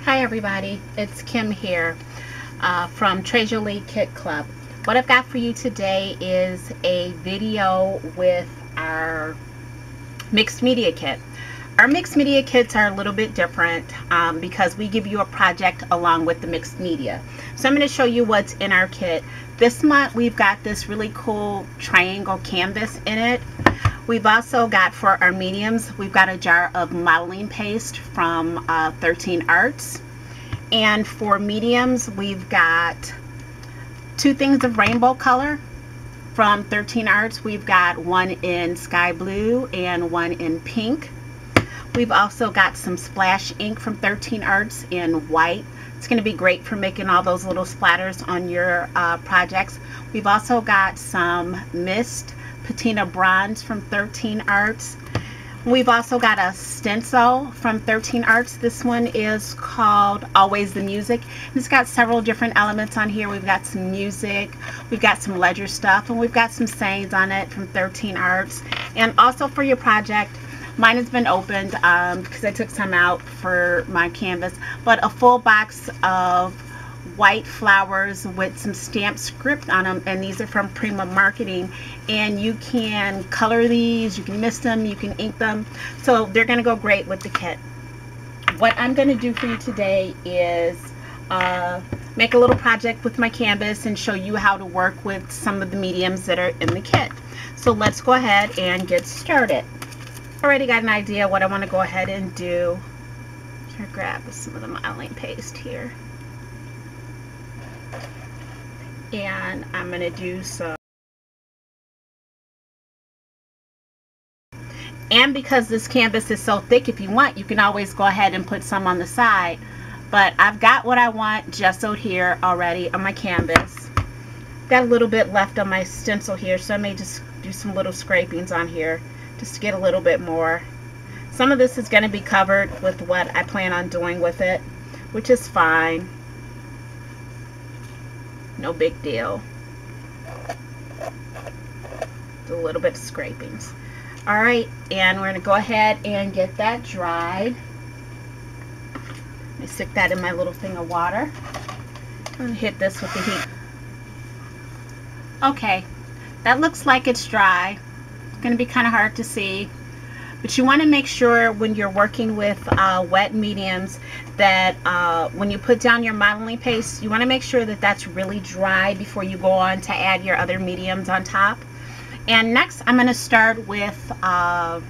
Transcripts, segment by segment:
Hi everybody, it's Kim here from Treasure League Kit Club. What I've got for you today is a video with our mixed media kit. Our mixed media kits are a little bit different because we give you a project along with the mixed media. So I'm going to show you what's in our kit. This month we've got this really cool triangle canvas in it. We've also got, for our mediums, we've got a jar of modeling paste from 13 Arts. And for mediums, we've got 2 things of rainbow color from 13 Arts. We've got one in sky blue and one in pink. We've also got some splash ink from 13 Arts in white. It's going to be great for making all those little splatters on your projects. We've also got some mist patina bronze from 13 Arts. We've also got a stencil from 13 Arts. This one is called Always the Music. And it's got several different elements on here. We've got some music, we've got some ledger stuff, and we've got some sayings on it from 13 Arts. And also for your project, mine has been opened because I took some out for my canvas, but a full box of white flowers with some stamped script on them, and these are from Prima Marketing, and you can color these, you can mist them, you can ink them, so they're going to go great with the kit. What I'm going to do for you today is make a little project with my canvas and show you how to work with some of the mediums that are in the kit. So let's go ahead and get started. Already got an idea what I want to go ahead and do. I'm going to grab some of the modeling paste here. And I'm going to do some, and because this canvas is so thick, if you want, you can always go ahead and put some on the side, but I've got what I want gessoed here already on my canvas. Got a little bit left on my stencil here, so I may just do some little scrapings on here just to get a little bit more. Some of this is going to be covered with what I plan on doing with it, which is fine. No big deal. Do a little bit of scrapings. Alright, and we're going to go ahead and get that dried. Let me stick that in my little thing of water. I'm going to hit this with the heat. Okay, that looks like it's dry. It's going to be kind of hard to see. But you want to make sure when you're working with wet mediums that when you put down your modeling paste, you want to make sure that that's really dry before you go on to add your other mediums on top. And next I'm going to start with my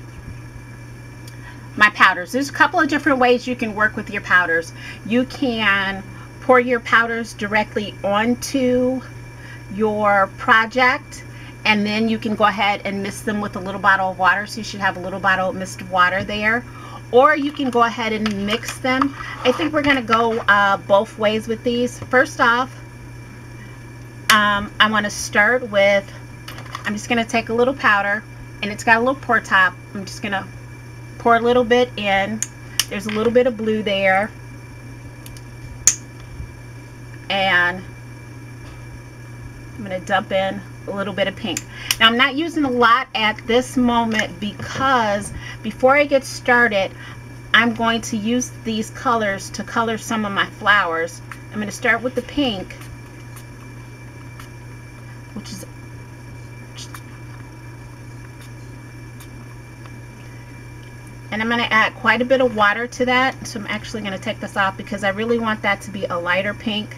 powders. There's a couple of different ways you can work with your powders. You can pour your powders directly onto your project, and then you can go ahead and mist them with a little bottle of water. So you should have a little bottle of mist water there. Or you can go ahead and mix them. I think we're going to go both ways with these. First off, I want to start with, I'm just going to take a little powder, and it's got a little pour top. I'm just going to pour a little bit in. There's a little bit of blue there. And I'm going to dump in a little bit of pink. Now I'm not using a lot at this moment because before I get started, I'm going to use these colors to color some of my flowers. I'm going to start with the pink, which is, and I'm going to add quite a bit of water to that. So I'm actually going to take this off because I really want that to be a lighter pink,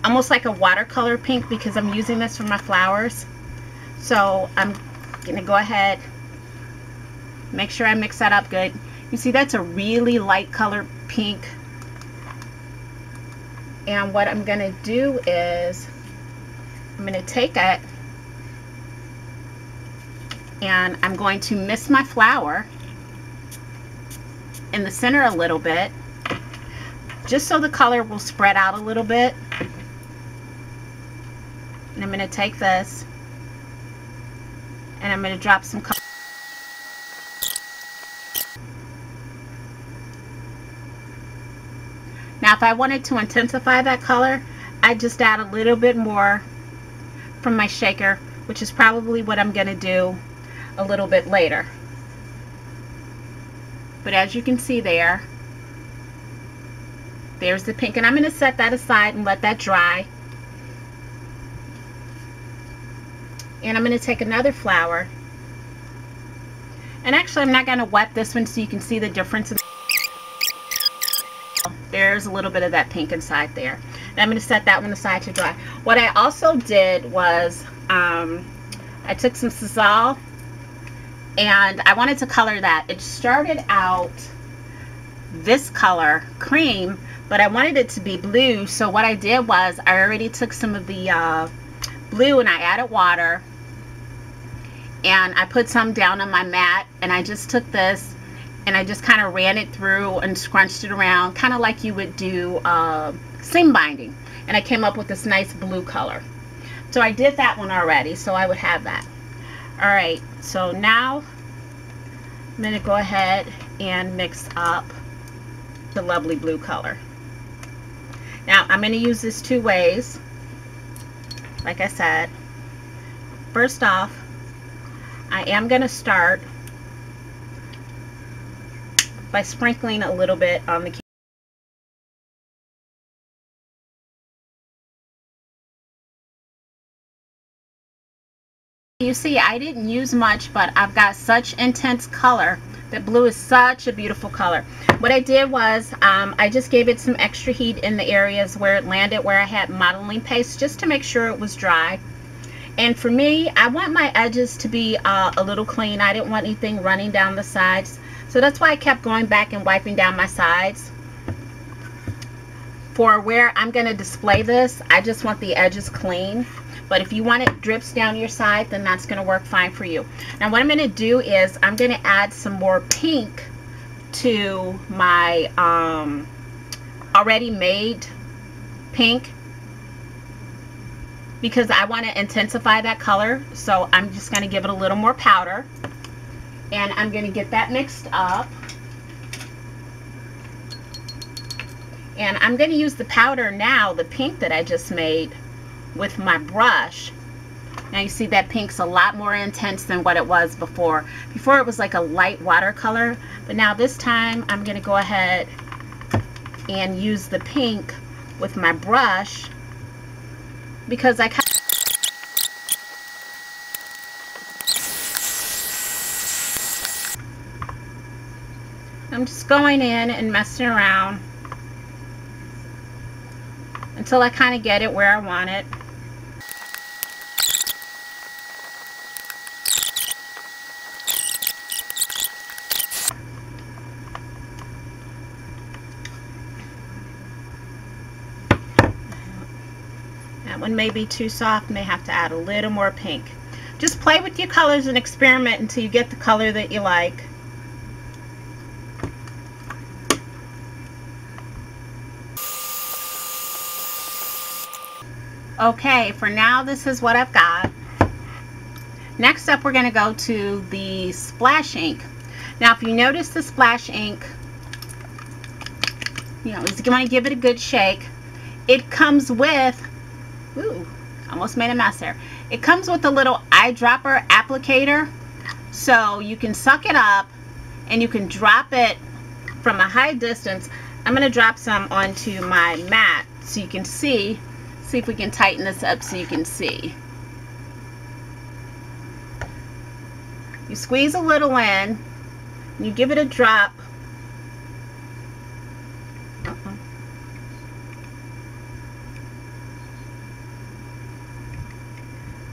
almost like a watercolor pink, because I'm using this for my flowers. So I'm going to go ahead, make sure I mix that up good. You see, that's a really light color pink. And what I'm going to do is I'm going to take it and I'm going to mist my flower in the center a little bit, just so the color will spread out a little bit. And I'm going to take this and I'm going to drop some color. Now if I wanted to intensify that color, I'd just add a little bit more from my shaker, which is probably what I'm going to do a little bit later. But as you can see there, There's the pink, and I'm going to set that aside and let that dry. And I'm going to take another flower, and actually I'm not going to wet this one so you can see the difference. There's a little bit of that pink inside there, and I'm going to set that one aside to dry. What I also did was I took some Sisal, and I wanted to color that. It started out this color, cream, but I wanted it to be blue. So what I did was I already took some of the blue and I added water, and I put some down on my mat, and I just took this and I just kind of ran it through and scrunched it around, kind of like you would do seam binding, and I came up with this nice blue color. So I did that one already, so I would have that. All right, so now I'm going to go ahead and mix up the lovely blue color. Now I'm going to use this two ways. Like I said, first off, I am going to start by sprinkling a little bit on the canvas. You see, I didn't use much, but I've got such intense color. That blue is such a beautiful color. What I did was I just gave it some extra heat in the areas where it landed, where I had modeling paste, just to make sure it was dry. And for me, I want my edges to be a little clean. I didn't want anything running down the sides. So that's why I kept going back and wiping down my sides. For where I'm going to display this, I just want the edges clean. But if you want it drips down your side, then that's going to work fine for you. Now what I'm going to do is I'm going to add some more pink to my already made pink, because I want to intensify that color. So I'm just going to give it a little more powder, and I'm going to get that mixed up. And I'm going to use the powder now, the pink that I just made, with my brush. Now you see that pink's a lot more intense than what it was before. Before it was like a light watercolor, but now this time I'm going to go ahead and use the pink with my brush, because I I'm just going in and messing around until I kind of get it where I want it. That one may be too soft, may have to add a little more pink. Just play with your colors and experiment until you get the color that you like. Okay, for now this is what I've got. Next up, we're going to go to the splash ink. Now if you notice the splash ink, you know, you want to give it a good shake. It comes with, ooh, almost made a mess there. It comes with a little eyedropper applicator, so you can suck it up and you can drop it from a high distance. I'm going to drop some onto my mat so you can see. See if we can tighten this up so you can see. You squeeze a little in, and you give it a drop.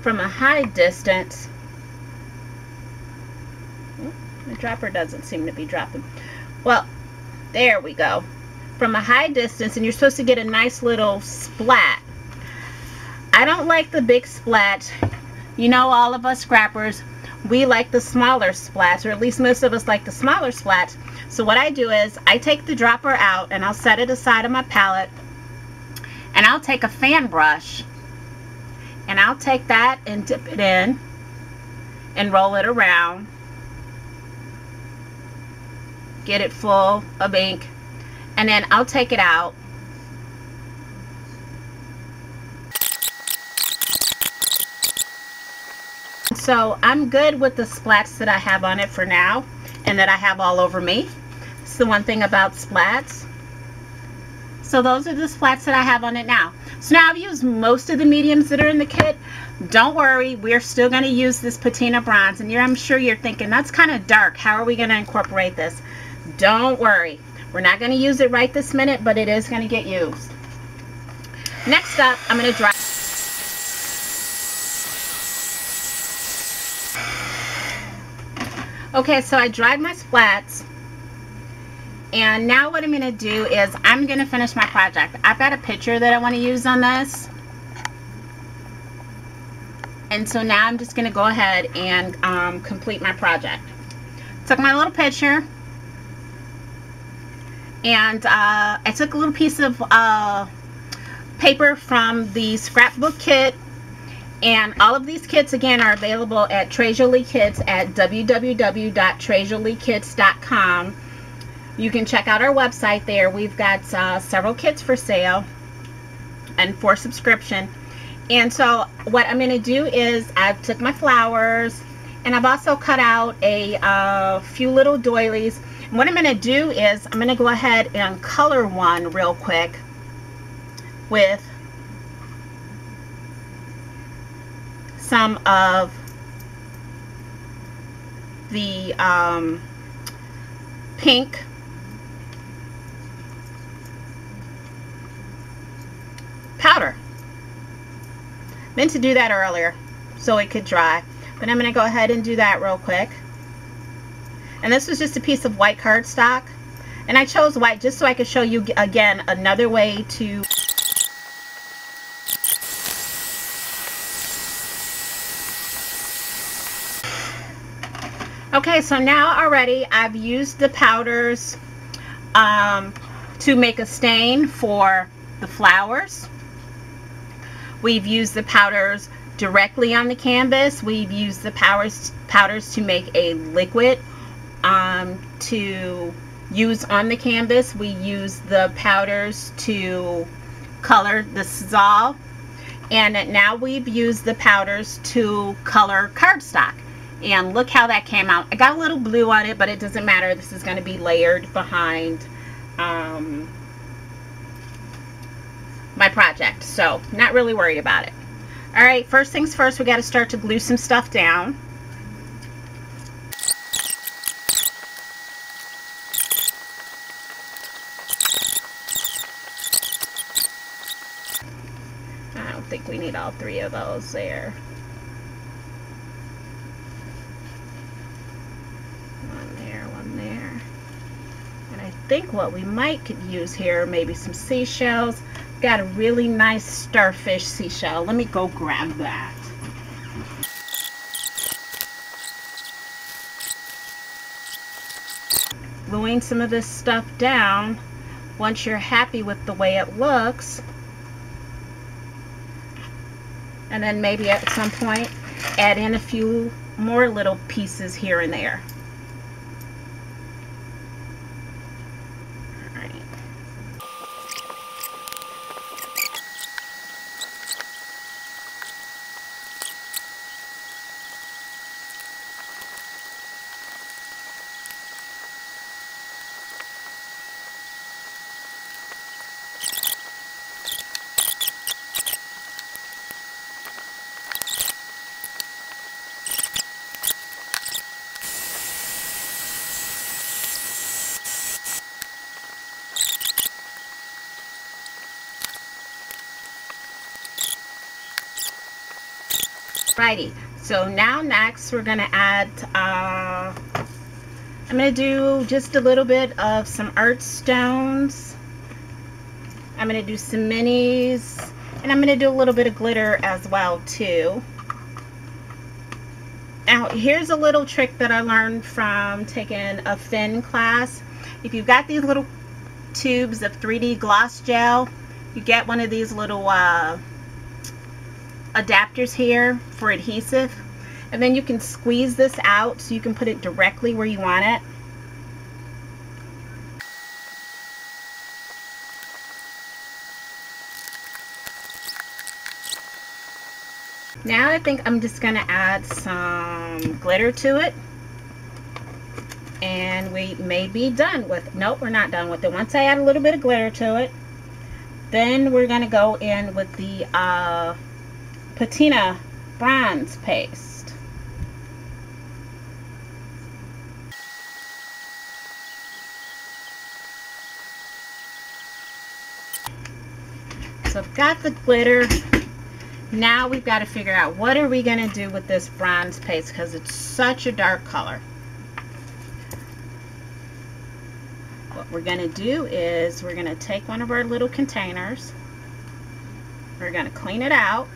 From a high distance. The dropper doesn't seem to be dropping. Well, there we go. From a high distance, and you're supposed to get a nice little splat. I don't like the big splat. You know, all of us scrappers, we like the smaller splats, or at least most of us like the smaller splats. So what I do is I take the dropper out and I'll set it aside on my palette, and I'll take a fan brush and I'll take that and dip it in and roll it around, get it full of ink, and then I'll take it out. So I'm good with the splats that I have on it for now, and that I have all over me. It's the one thing about splats. So those are the splats that I have on it now. So now I've used most of the mediums that are in the kit. Don't worry, we're still going to use this patina bronze. And I'm sure you're thinking, that's kind of dark. How are we going to incorporate this? Don't worry. We're not going to use it right this minute, but it is going to get used. Next up, I'm going to dry. Okay, so I dried my splats. And now what I'm going to do is I'm going to finish my project. I've got a picture that I want to use on this. And so now I'm just going to go ahead and complete my project. Took my little picture. And I took a little piece of paper from the scrapbook kit. And all of these kits, again, are available at Treasure Lee Kits at www.treasureleekits.com. You can check out our website there. We've got several kits for sale and for subscription. And so what I'm going to do is I've took my flowers and I've also cut out a few little doilies. And what I'm going to do is I'm going to go ahead and color one real quick with some of the pink powder. Meant to do that earlier so it could dry, but I'm going to go ahead and do that real quick. And this was just a piece of white cardstock, and I chose white just so I could show you again another way to okay. So now already I've used the powders to make a stain for the flowers. We've used the powders directly on the canvas. We've used the powders to make a liquid to use on the canvas. We use the powders to color the sizzle. And now we've used the powders to color cardstock. And look how that came out. I got a little blue on it, but it doesn't matter. This is going to be layered behind my project, so not really worried about it. All right, first things first, we got to start to glue some stuff down. I don't think we need all three of those there. One there, one there. And I think what we might could use here, maybe some seashells. Got a really nice starfish seashell. Let me go grab that. Gluing some of this stuff down. Once you're happy with the way it looks, and then maybe at some point add in a few more little pieces here and there. Righty, so now next we're going to add, I'm going to do just a little bit of some art stones. I'm going to do some minis, and I'm going to do a little bit of glitter as well too. Now here's a little trick that I learned from taking a Fin class. If you've got these little tubes of 3D gloss gel, you get one of these little adapters here for adhesive, and then you can squeeze this out so you can put it directly where you want it. Now I think I'm just going to add some glitter to it, and we may be done with, nope, we're not done with it. Once I add a little bit of glitter to it, Then we're going to go in with the patina bronze paste. So I've got the glitter. Now we've got to figure out what are we going to do with this bronze paste, because it's such a dark color. What we're going to do is we're going to take one of our little containers. We're going to clean it out.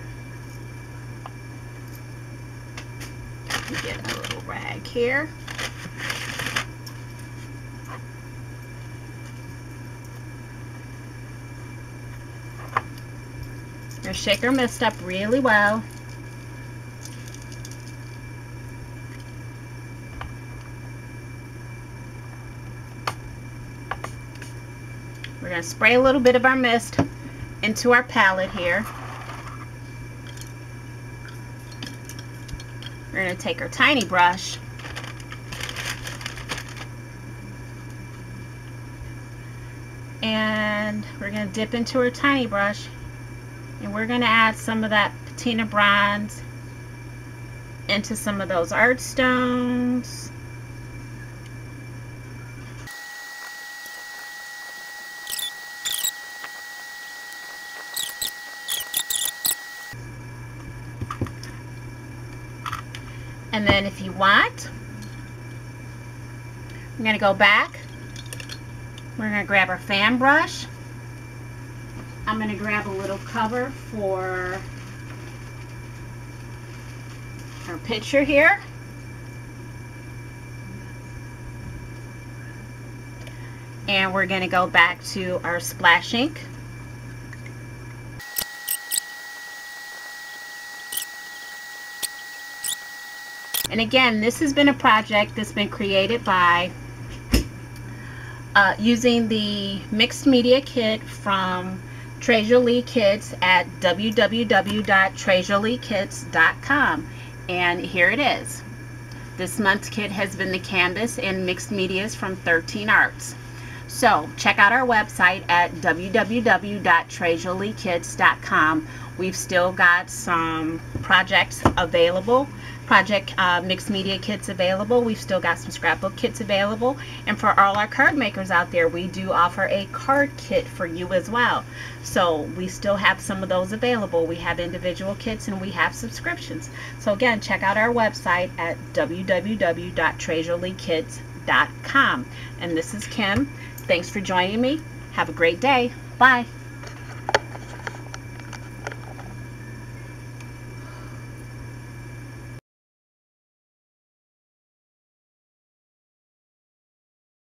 Get a little rag here. We're going to shake our mist up really well. We're going to spray a little bit of our mist into our palette here. We're going to take our tiny brush and we're going to dip into our tiny brush, and we're going to add some of that patina bronze into some of those art stones. And then if you want, I'm going to go back. We're going to grab our fan brush. I'm going to grab a little cover for our picture here. And we're going to go back to our splash ink. And again, this has been a project that's been created by using the mixed media kit from Treasure Lee Kits at www.treasureleekits.com. And here it is. This month's kit has been the canvas and mixed medias from 13 Arts. So check out our website at www.treasureleekits.com. We've still got some projects available, mixed media kits available. We've still got some scrapbook kits available. And for all our card makers out there, we do offer a card kit for you as well. So we still have some of those available. We have individual kits and we have subscriptions. So again, check out our website at www.treasureleekits.com. And this is Kim. Thanks for joining me. Have a great day. Bye.